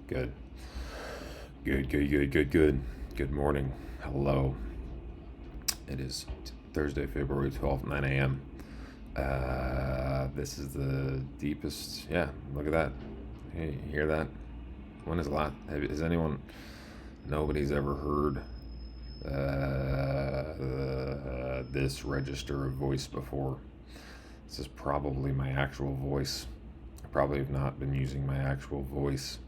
Good. Good. Good morning. Hello. It is Thursday, February 12th, 9 a.m. This is the deepest. Yeah, look at that. Hey, you hear that? When is a lot? Has anyone. Nobody's ever heard this register of voice before. This is probably my actual voice. I probably have not been using my actual voice.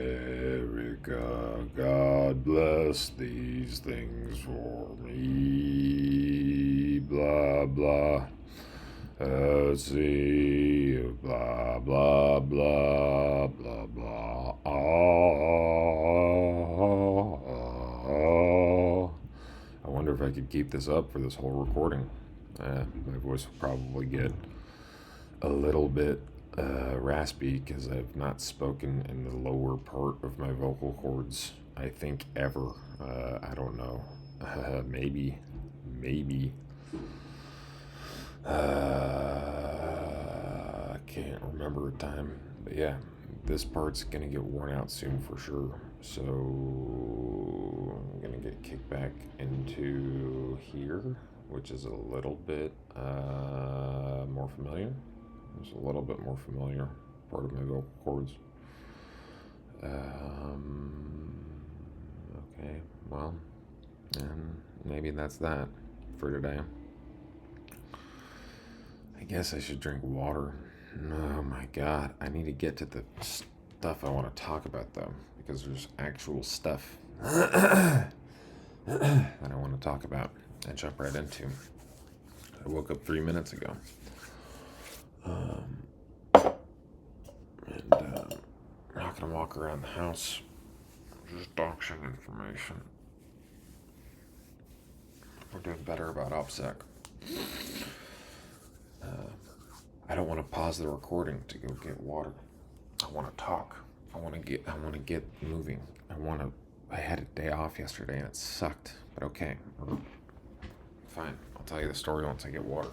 America, God bless these things for me, blah, blah. Let's see, blah, blah, blah, blah, blah. I wonder if I could keep this up for this whole recording. My voice will probably get a little bit raspy because I've not spoken in the lower part of my vocal cords, I think, ever. I don't know. Maybe. I can't remember a time. But yeah, this part's gonna get worn out soon for sure. So I'm gonna get kicked back into here, which is a little bit more familiar. It's a little bit more familiar part of my vocal cords. Okay, well, and maybe that's that for today. I guess I should drink water. Oh my god, I need to get to the stuff I want to talk about though, because there's actual stuff that I want to talk about and jump right into. I woke up 3 minutes ago. And I'm not gonna walk around the house. Just doxing information. We're doing better about OPSEC. I don't want to pause the recording to go get water. I want to talk. I want to get moving. I had a day off yesterday and it sucked. But okay. Fine. I'll tell you the story once I get water.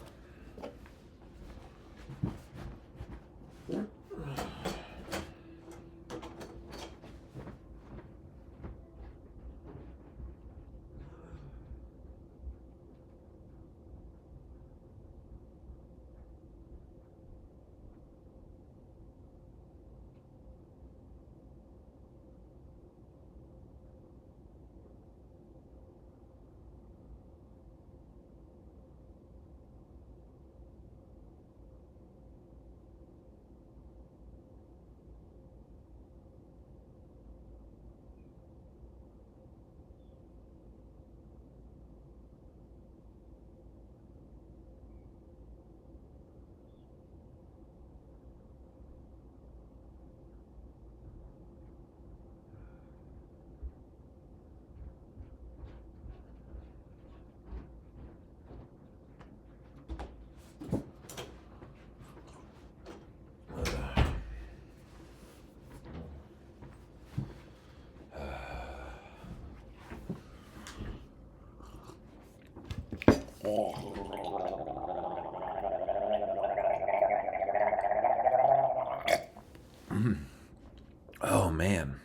Oh man.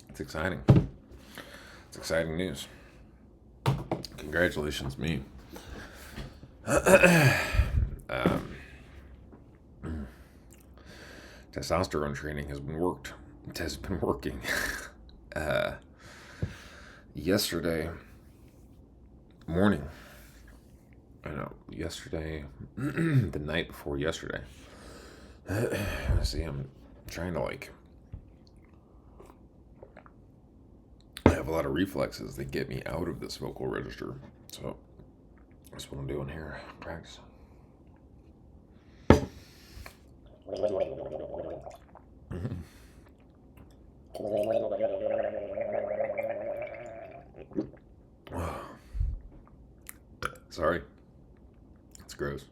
It's exciting. It's exciting news. Congratulations, me. Testosterone training has been working. Yesterday morning. I know. Yesterday, the night before yesterday. See, I'm trying to I have a lot of reflexes that get me out of this vocal register. So that's what I'm doing here. Practice. Sorry. It's gross.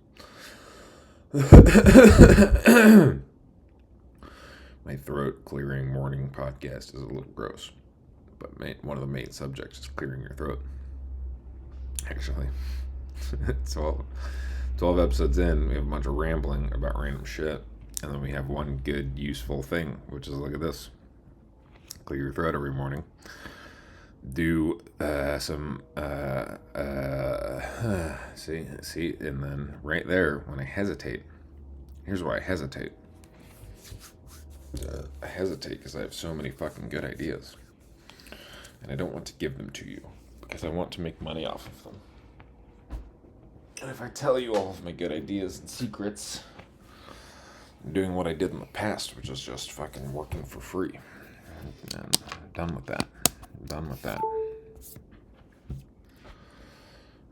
My throat clearing morning podcast is a little gross. But one of the main subjects is clearing your throat. Actually. 12 episodes in, we have a bunch of rambling about random shit. And then we have one good, useful thing, which is look at this. Clear your throat every morning. Do some, see, and then right there, when I hesitate, here's why I hesitate. I hesitate because I have so many fucking good ideas. And I don't want to give them to you because I want to make money off of them. And if I tell you all of my good ideas and secrets, I'm doing what I did in the past, which is just fucking working for free. And I'm done with that. I'm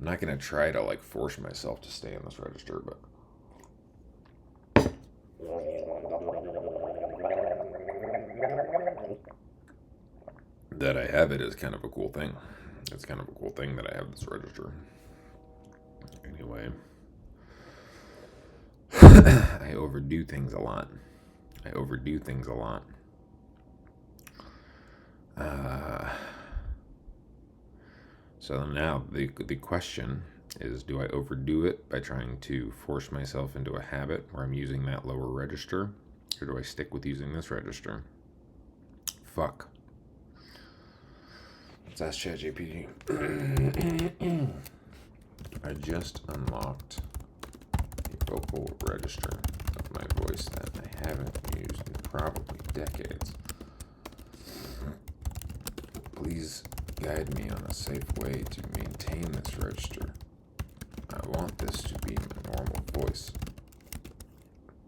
not going to try to like force myself to stay in this register, but that I have it is kind of a cool thing. It's kind of a cool thing that I have this register. Anyway, I overdo things a lot. So now the question is, do I overdo it by trying to force myself into a habit where I'm using that lower register, or do I stick with using this register? Fuck. Let's ask ChatGPT. I just unlocked a vocal register of my voice that I haven't used in probably decades. Please guide me on a safe way to maintain this register. I want this to be my normal voice.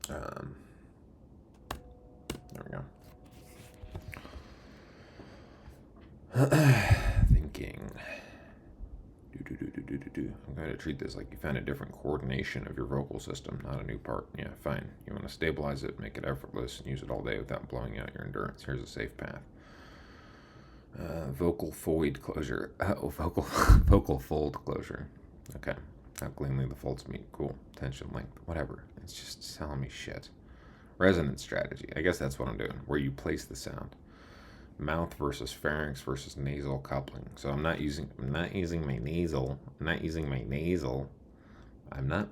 There we go. Thinking. I'm going to treat this like you found a different coordination of your vocal system, not a new part. Yeah, fine. You want to stabilize it, make it effortless, and use it all day without blowing out your endurance. Here's a safe path. Vocal fold closure. Vocal fold closure. Okay. How cleanly the folds meet. Cool. Tension length. Whatever. It's just telling me shit. Resonance strategy. I guess that's what I'm doing. Where you place the sound. Mouth versus pharynx versus nasal coupling. So I'm not using my nasal. I'm not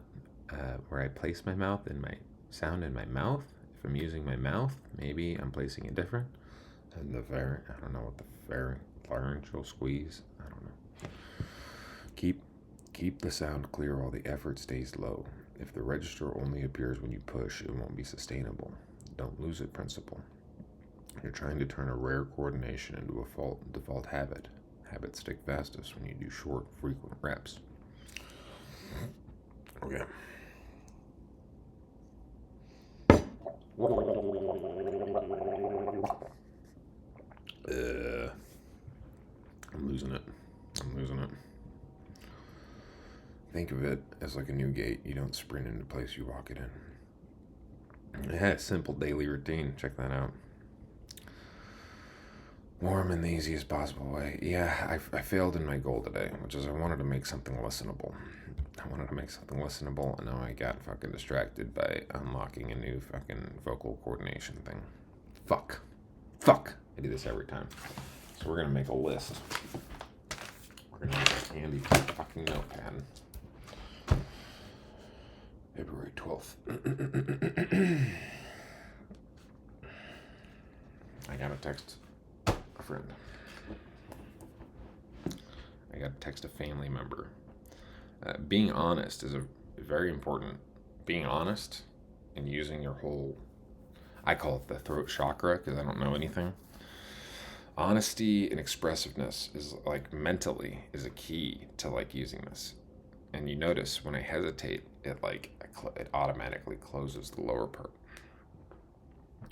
where I place my mouth in my sound in my mouth. If I'm using my mouth, maybe I'm placing it different. And the I don't know what the pharyngeal squeeze. I don't know. Keep the sound clear while the effort stays low. If the register only appears when you push, it won't be sustainable. Don't lose it principle. You're trying to turn a rare coordination into a default habit. Habits stick fastest when you do short, frequent reps. Okay. I'm losing it. Think of it as like a new gate. You don't sprint into place, you walk it in. Yeah, a simple daily routine. Check that out. Warm in the easiest possible way. Yeah, I failed in my goal today, which is I wanted to make something listenable. And now I got fucking distracted by unlocking a new fucking vocal coordination thing. Fuck. I do this every time. So we're gonna make a list. We're gonna make a handy fucking notepad. February 12th. I gotta text a friend. I gotta text a family member. Being honest is very important. Being honest and using your whole, I call it the throat chakra because I don't know anything. Honesty and expressiveness is like mentally is a key to like using this. And you notice when I hesitate, it automatically closes the lower part.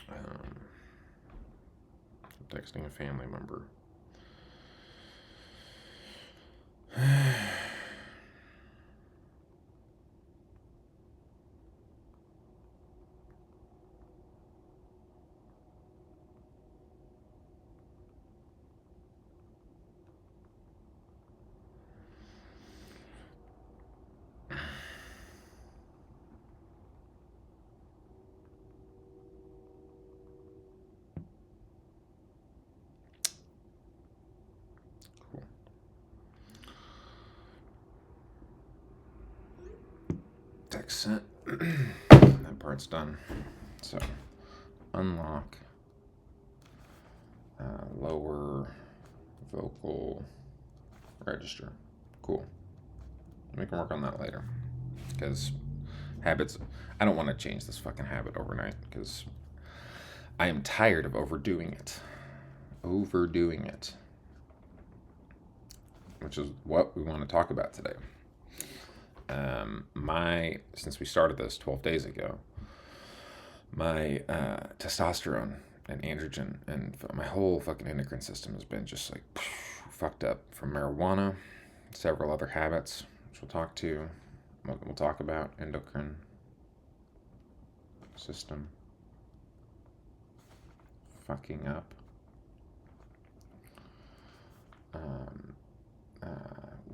I'm texting a family member. accent. That part's done. So, unlock lower vocal register. Cool. We can work on that later. Because habits, I don't want to change this fucking habit overnight because I am tired of overdoing it. Which is what we want to talk about today. Since we started this 12 days ago, my testosterone and androgen and my whole fucking endocrine system has been just like fucked up from marijuana, several other habits, which we'll talk about endocrine system fucking up.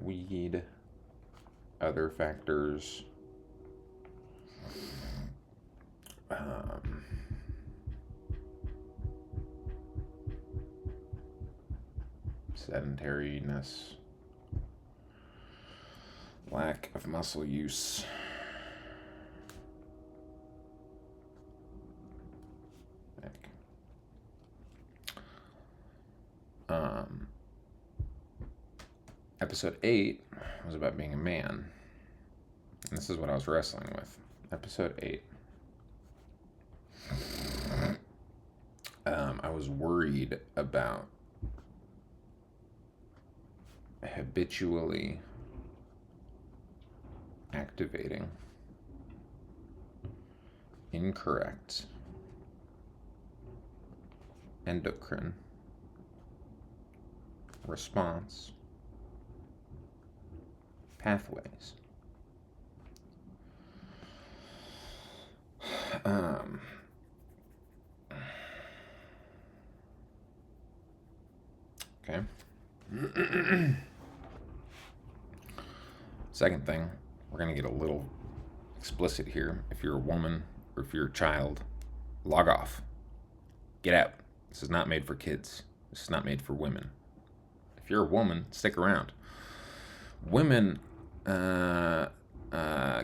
Weed, other factors, sedentariness, lack of muscle use, episode 8 was about being a man. And this is what I was wrestling with. Episode 8. I was worried about habitually activating incorrect endocrine response pathways. Okay. Second thing, we're going to get a little explicit here. If you're a woman or if you're a child, log off. Get out. This is not made for kids. This is not made for women. If you're a woman, stick around. Women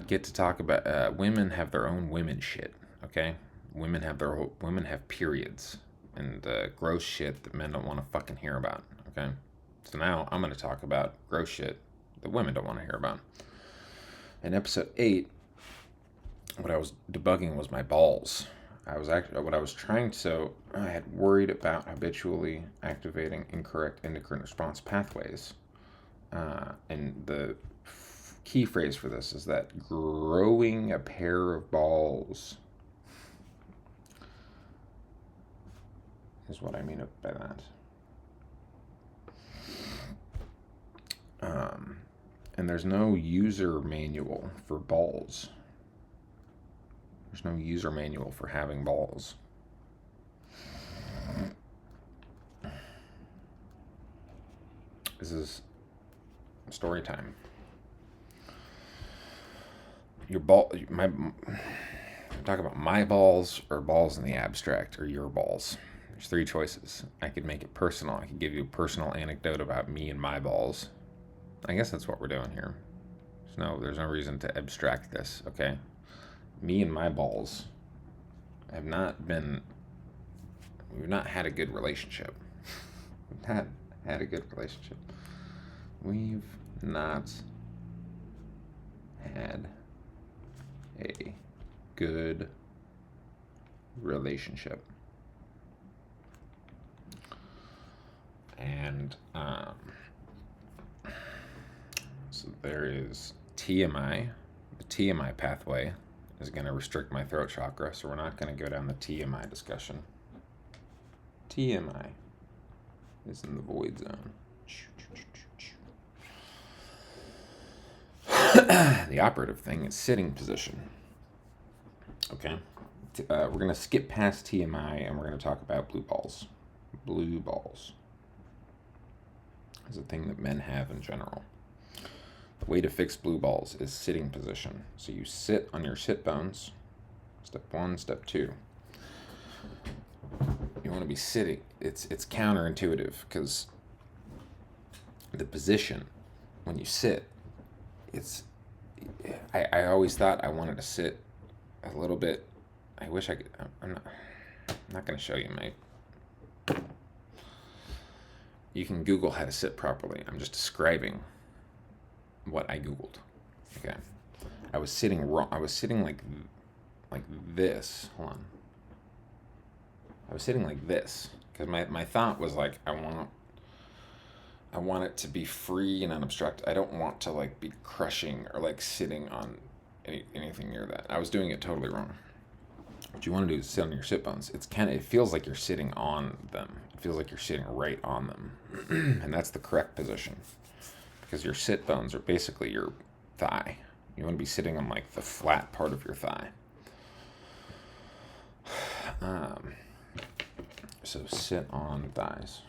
get to talk about women have their own women shit. Okay, women have periods and gross shit that men don't want to fucking hear about. Okay, so now I'm going to talk about gross shit that women don't want to hear about. In episode 8, what I was debugging was my balls. I had worried about habitually activating incorrect endocrine response pathways. And the key phrase for this is that growing a pair of balls is what I mean by that. And there's no user manual for balls. There's no user manual for having balls. This is story time. Talk about my balls or balls in the abstract or your balls. There's 3 choices. I could make it personal. I could give you a personal anecdote about me and my balls. I guess that's what we're doing here. There's no reason to abstract this, okay? Me and my balls we've not had a good relationship. We've not had a good relationship. We've not had a good relationship. And so there is TMI. The TMI pathway is going to restrict my throat chakra, so we're not going to go down the TMI discussion. TMI is in the void zone. The operative thing is sitting position. Okay? We're going to skip past TMI and we're going to talk about blue balls. Blue balls is a thing that men have in general. The way to fix blue balls is sitting position. So you sit on your sit bones. Step 1, step 2. You want to be sitting. It's counterintuitive because the position when you sit, it's I always thought I wanted to sit a little bit. I wish I could. I'm not going to show you, mate. You can Google how to sit properly. I'm just describing what I Googled. Okay. I was sitting wrong. I was sitting like this. Hold on. I was sitting like this because my thought was like I want it to be free and unobstructed. I don't want to like be crushing or like sitting on anything near that. I was doing it totally wrong. What you want to do is sit on your sit bones. It feels like you're sitting on them. It feels like you're sitting right on them, and that's the correct position because your sit bones are basically your thigh. You want to be sitting on like the flat part of your thigh. So sit on thighs.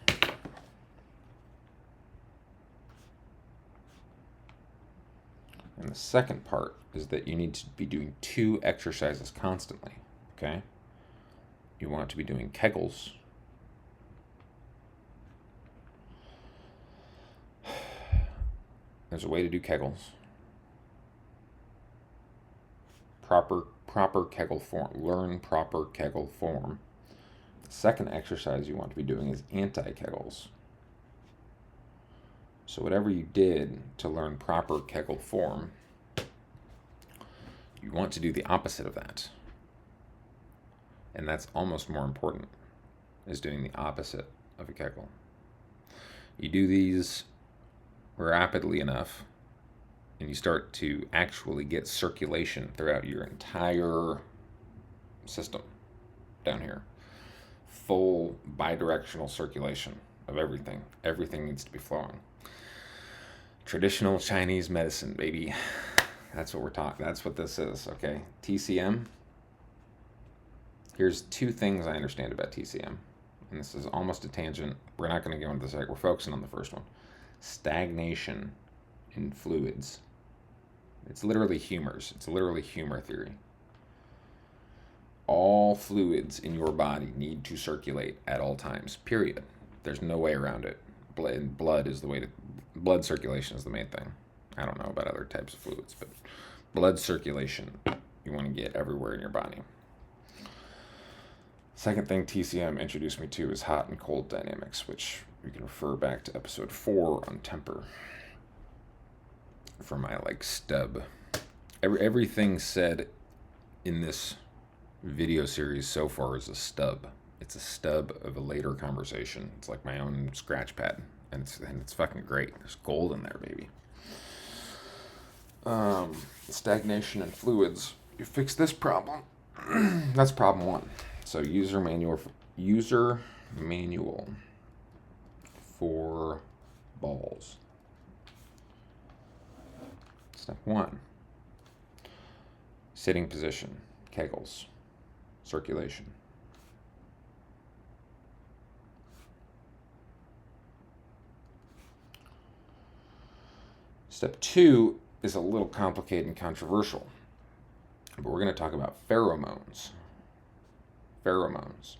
And the second part is that you need to be doing 2 exercises constantly, okay? You want to be doing Kegels. There's a way to do Kegels. Proper Kegel form. Learn proper Kegel form. The second exercise you want to be doing is anti-Kegels. So whatever you did to learn proper Kegel form, you want to do the opposite of that. And that's almost more important, is doing the opposite of a Kegel. You do these rapidly enough, and you start to actually get circulation throughout your entire system down here. Full bidirectional circulation of everything. Everything needs to be flowing. Traditional Chinese medicine, baby. That's what we're talking. That's what this is, okay? TCM. Here's 2 things I understand about TCM. And this is almost a tangent. We're not going to go into this. We're focusing on the first one. Stagnation in fluids. It's literally humors. It's literally humor theory. All fluids in your body need to circulate at all times, period. There's no way around it. Blood is the way to... Blood circulation is the main thing. I don't know about other types of fluids, but blood circulation you want to get everywhere in your body. Second thing TCM introduced me to is hot and cold dynamics, which you can refer back to episode 4 on temper for my stub. Everything said in this video series so far is a stub. It's a stub of a later conversation. It's like my own scratch pad, and it's fucking great. There's gold in there, baby. Stagnation in fluids. You fix this problem. That's problem 1. So user manual for balls. Step 1. Sitting position. Kegels. Circulation. Step 2 is a little complicated and controversial, but we're going to talk about pheromones. Pheromones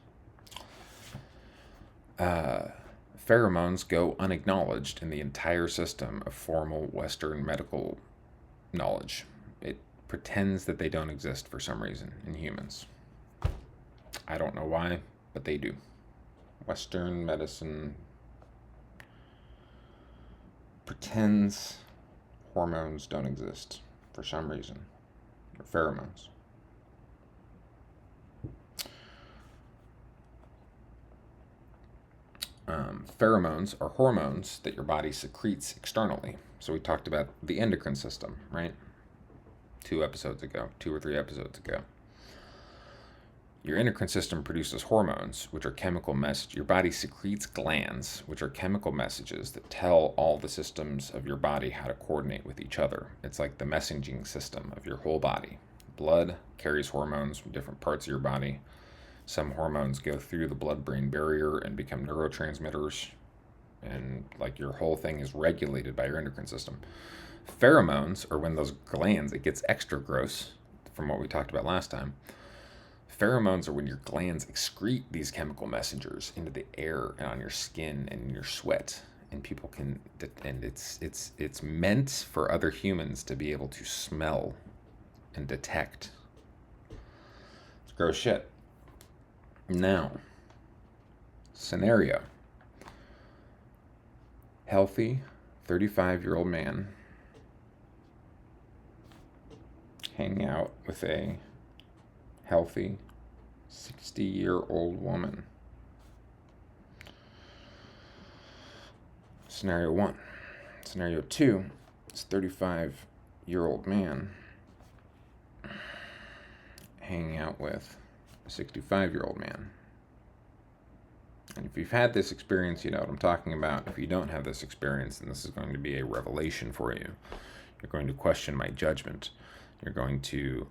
go unacknowledged in the entire system of formal Western medical knowledge. It pretends that they don't exist for some reason in humans. I don't know why, but they do. Western medicine pretends hormones don't exist for some reason, or pheromones. Pheromones are hormones that your body secretes externally. So we talked about the endocrine system, right? 2 or 3 episodes ago. Your endocrine system produces hormones, which are chemical messages. Your body secretes glands, which are chemical messages that tell all the systems of your body how to coordinate with each other. It's like the messaging system of your whole body. Blood carries hormones from different parts of your body. Some hormones go through the blood-brain barrier and become neurotransmitters, and your whole thing is regulated by your endocrine system. Pheromones are when those glands, it gets extra gross from what we talked about last time. Pheromones are when your glands excrete these chemical messengers into the air and on your skin and in your sweat, and people can, and it's meant for other humans to be able to smell and detect. It's gross shit. Now, scenario: healthy 35-year-old man hanging out with a healthy 60-year-old woman. Scenario 1. Scenario 2 is 35-year-old man hanging out with a 65-year-old man. And if you've had this experience, you know what I'm talking about. If you don't have this experience, then this is going to be a revelation for you. You're going to question my judgment. You're going to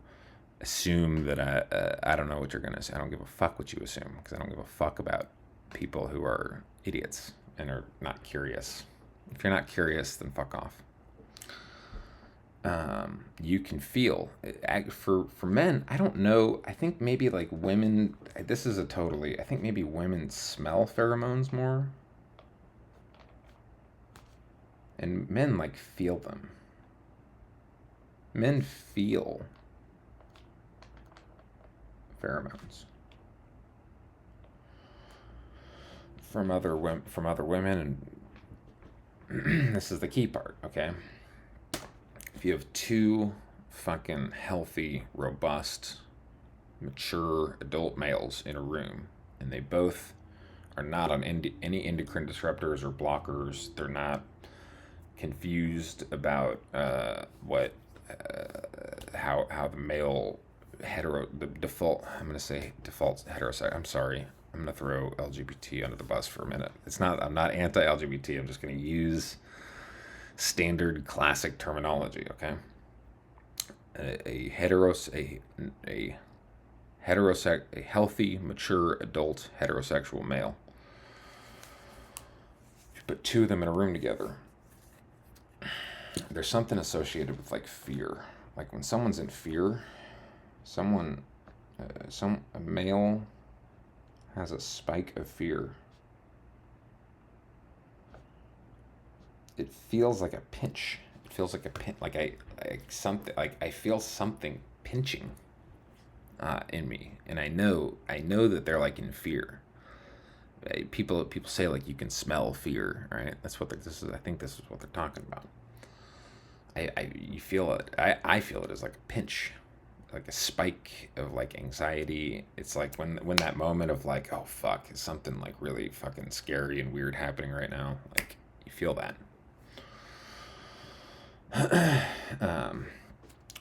assume that I don't know what you're going to say. I don't give a fuck what you assume, because I don't give a fuck about people who are idiots and are not curious. If you're not curious, then fuck off. You can feel for men. I don't know. I think maybe like women. This is a totally. I think maybe women smell pheromones more, and men like feel them. Men feel pheromones from other women, and this is the key part. Okay. If you have two fucking healthy, robust, mature adult males in a room, and they both are not on any endocrine disruptors or blockers, they're not confused about how the male the default, I'm going to say default heterosexual. I'm sorry. I'm going to throw LGBT under the bus for a minute. I'm not anti-LGBT. I'm just going to use standard classic terminology, okay? A healthy, mature, adult heterosexual male. If you put two of them in a room together, there's something associated with like fear. Like when someone's in fear, a male has a spike of fear. It feels like a pinch. It feels like a pin. Like I feel something pinching in me, and I know that they're like in fear. People say like you can smell fear, right? That's what this is. I think this is what they're talking about. You feel it. I feel it as like a pinch, like a spike of like anxiety. It's like when that moment of like, oh fuck, is something like really fucking scary and weird happening right now? Like you feel that.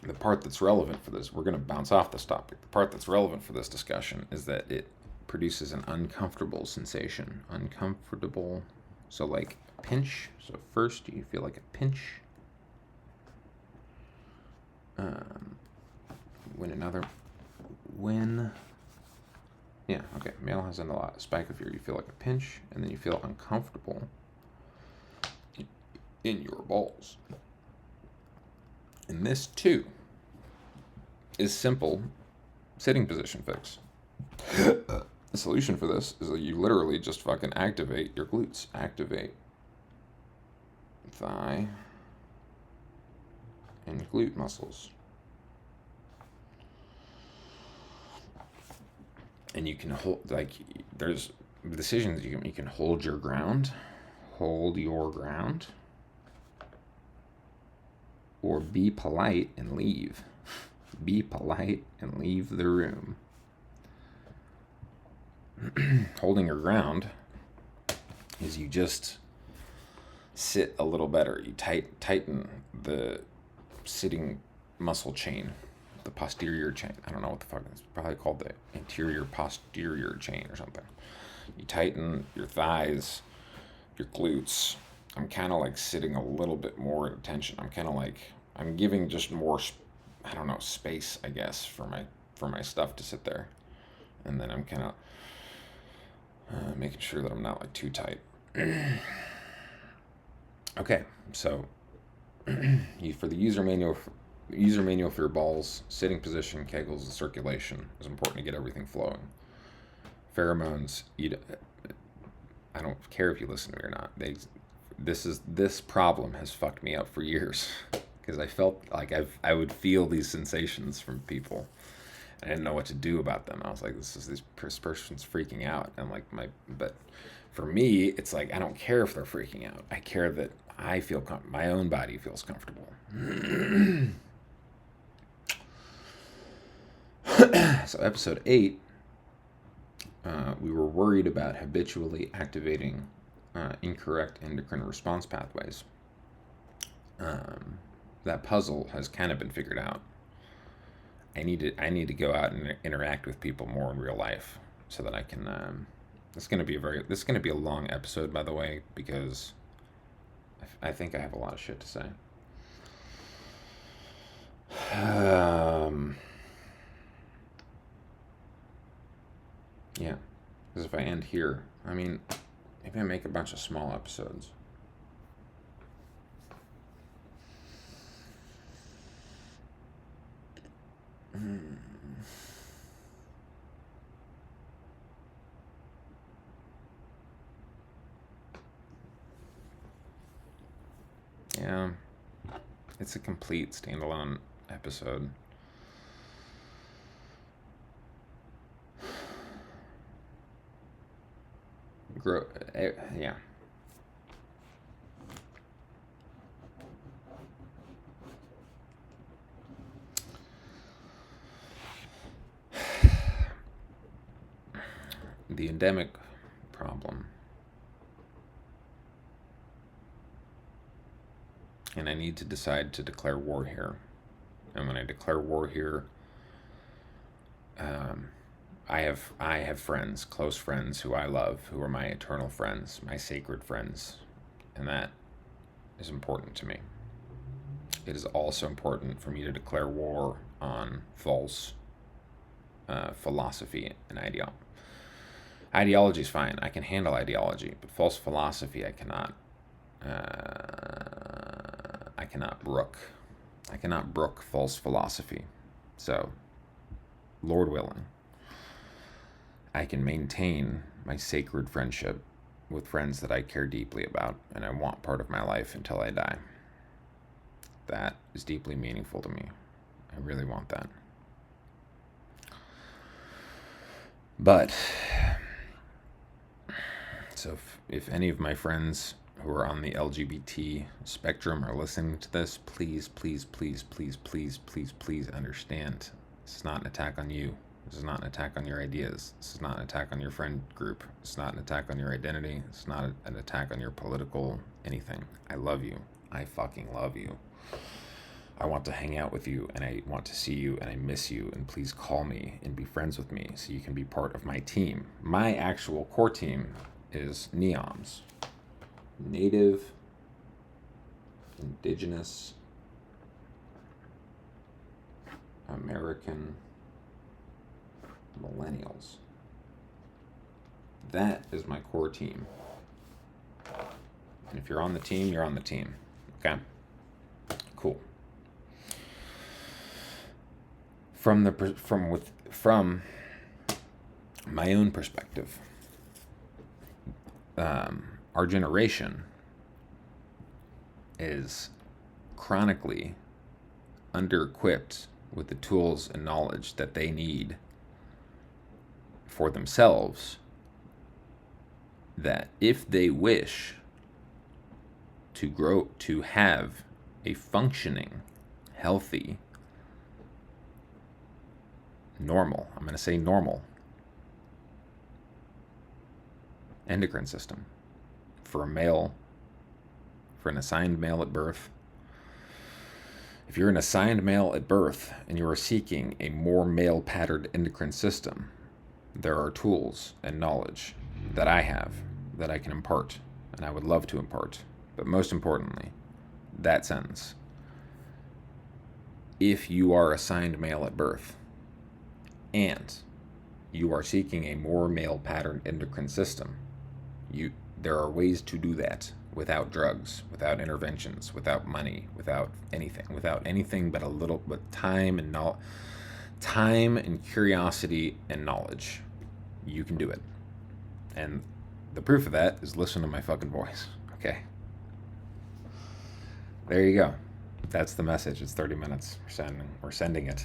The part that's relevant for this, we're going to bounce off this topic. The part that's relevant for this discussion is that it produces an uncomfortable sensation. Uncomfortable. So like pinch. So first you feel like a pinch. Male has a spike of fear. You feel like a pinch, and then you feel uncomfortable in your balls. And this too is simple sitting position fix. The solution for this is that you literally just fucking activate your glutes. Activate thigh and glute muscles. And you can hold, like, there's decisions you can hold your ground, or be polite and leave. Be polite and leave the room. Holding your ground is you just sit a little better. You tighten the sitting muscle chain, the posterior chain. I don't know what the fuck it's probably called, the anterior posterior chain or something. You tighten your thighs, your glutes. I'm kind of like sitting a little bit more at attention. I'm giving just more, space, I guess, for my stuff to sit there. And then I'm kind of making sure that I'm not like too tight. Okay, so for the user manual for your balls, sitting position, kegels, and circulation is important to get everything flowing. Pheromones, I don't care if you listen to me or not. this problem has fucked me up for years because I felt like I would feel these sensations from people. I didn't know what to do about them. I was like, this person's freaking out. And like but for me, it's like I don't care if they're freaking out. I care that I feel my own body feels comfortable. So episode 8, we were worried about habitually activating incorrect endocrine response pathways. That puzzle has kind of been figured out. I need to go out and interact with people more in real life so that I can. This is going to be a long episode, by the way, because I think I have a lot of shit to say. Yeah, because if I end here, I mean, maybe I make a bunch of small episodes. Yeah, it's a complete standalone episode. Yeah. The endemic problem. And I need to decide to declare war here. And when I declare war here, I have friends, close friends who I love, who are my eternal friends, my sacred friends, and that is important to me. It is also important for me to declare war on false philosophy and ideology. Ideology is fine. I can handle ideology, but false philosophy I cannot. I cannot brook. I cannot brook false philosophy. So, Lord willing, I can maintain my sacred friendship with friends that I care deeply about and I want part of my life until I die. That is deeply meaningful to me. I really want that. But, so if any of my friends who are on the LGBT spectrum are listening to this, please, please, please, please, please, please, please understand. This is not an attack on you. This is not an attack on your ideas. This is not an attack on your friend group. It's not an attack on your identity. It's not an attack on your political anything. I love you. I fucking love you. I want to hang out with you, and I want to see you, and I miss you, and please call me and be friends with me so you can be part of my team. My actual core team is NEOMS. Native, Indigenous, American, Millennials. That is my core team. And if you're on the team, you're on the team. Okay? Cool. From my own perspective, our generation is chronically under-equipped with the tools and knowledge that they need for themselves, that if they wish to grow, to have a functioning, healthy, normal, I'm going to say normal, endocrine system for a male, for an assigned male at birth. If you're an assigned male at birth and you are seeking a more male patterned endocrine system, there are tools and knowledge that I have that I can impart, and I would love to impart. But most importantly, that sentence. If you are assigned male at birth and you are seeking a more male patterned endocrine system, there are ways to do that without drugs, without interventions, without money, without anything but a little, but time and curiosity and knowledge. You can do it. And the proof of that is listen to my fucking voice, okay? There you go. That's the message. It's 30 minutes. We're sending it.